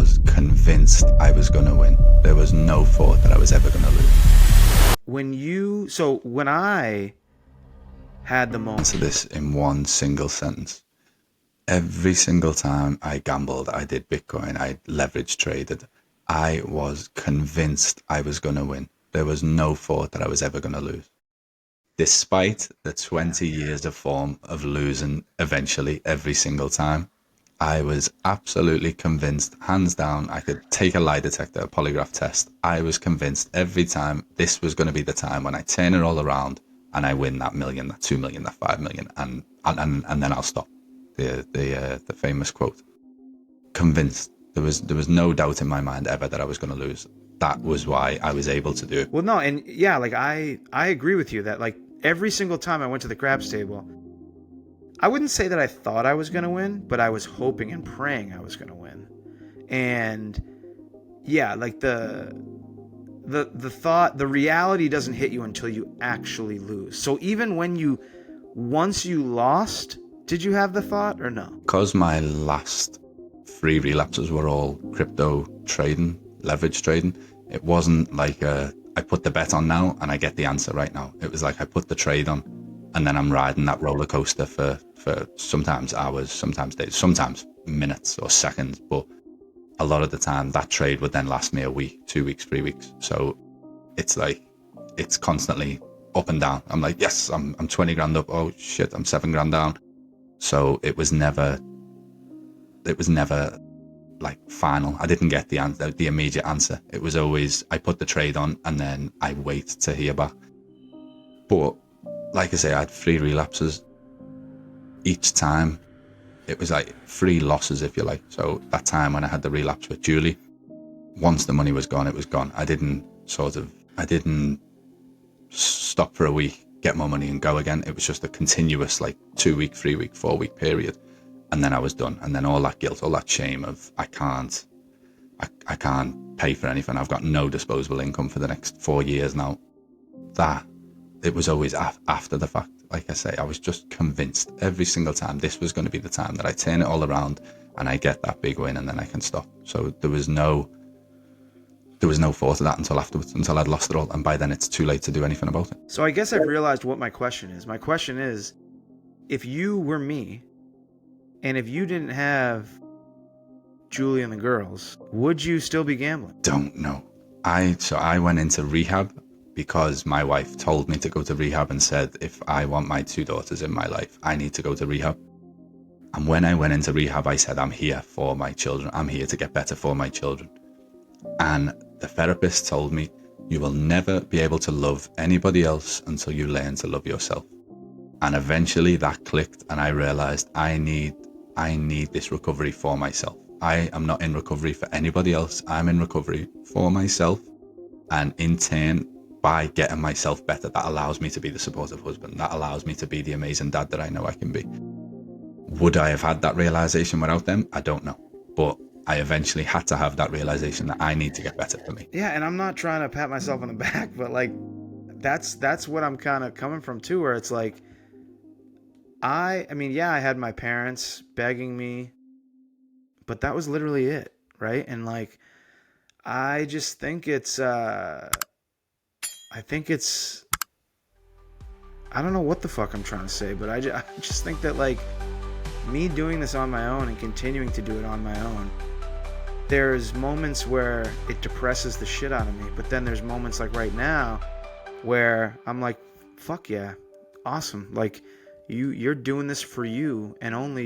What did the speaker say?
was convinced I was going to win. There was no thought that I was ever going to lose. When I had the moment. Answer this in one single sentence. Every single time I gambled, I did Bitcoin, I leverage traded, I was convinced I was going to win. There was no thought that I was ever going to lose. Despite the 20 years of form of losing eventually every single time, I was absolutely convinced, hands down, I could take a lie detector, a polygraph test. I was convinced every time this was going to be the time when I turn it all around and I win that million, that 2 million, that 5 million, and then I'll stop. The famous quote. Convinced. There was no doubt in my mind ever that I was going to lose. That was why I was able to do it. Well, no, and yeah, like I agree with you that like every single time I went to the craps table, I wouldn't say that I thought I was going to win, but I was hoping and praying I was going to win. And yeah, like the thought, the reality doesn't hit you until you actually lose. So even once you lost, did you have the thought or no? Because my last 3 relapses were all crypto trading, leverage trading, it wasn't like I put the bet on now and I get the answer right now. It was like I put the trade on and then I'm riding that roller coaster for sometimes hours, sometimes days, sometimes minutes or seconds. But a lot of the time that trade would then last me a week, 2 weeks, 3 weeks. So it's like, it's constantly up and down. I'm like, yes, I'm 20 grand up. Oh shit, I'm 7 grand down. So it was never like final. I didn't get the answer, the immediate answer. It was always, I put the trade on and then I wait to hear back. But like I say, I had 3 relapses. Each time it was like 3 losses, if you like. So that time when I had the relapse with Julie, once the money was gone, it was gone. I didn't stop for a week, get more money and go again. It was just a continuous like 2 week, 3 week, 4 week period. And then I was done. And then all that guilt, all that shame of I can't pay for anything. I've got no disposable income for the next 4 years now. That it was always after the fact. Like I say, I was just convinced every single time this was going to be the time that I turn it all around and I get that big win and then I can stop. So there was no thought of that until afterwards, until I'd lost it all. And by then it's too late to do anything about it. So I guess I've realized what my question is. My question is, if you were me, and if you didn't have Julie and the girls, would you still be gambling? Don't know. I went into rehab because my wife told me to go to rehab and said, if I want my 2 daughters in my life, I need to go to rehab. And when I went into rehab, I said, I'm here for my children. I'm here to get better for my children. And the therapist told me, you will never be able to love anybody else until you learn to love yourself. And eventually that clicked and I realized I need this recovery for myself. I am not in recovery for anybody else. I'm in recovery for myself. And in turn, by getting myself better, that allows me to be the supportive husband. That allows me to be the amazing dad that I know I can be. Would I have had that realization without them? I don't know. But I eventually had to have that realization that I need to get better for me. Yeah, and I'm not trying to pat myself on the back, but like that's what I'm kind of coming from too, where it's like I mean, yeah, I had my parents begging me, but that was literally it, right? And like I just think it's I don't know what the fuck I'm trying to say, but I just think that like me doing this on my own and continuing to do it on my own, there's moments where it depresses the shit out of me, but then there's moments like right now where I'm like, fuck yeah, awesome. Like you're doing this for you and only you.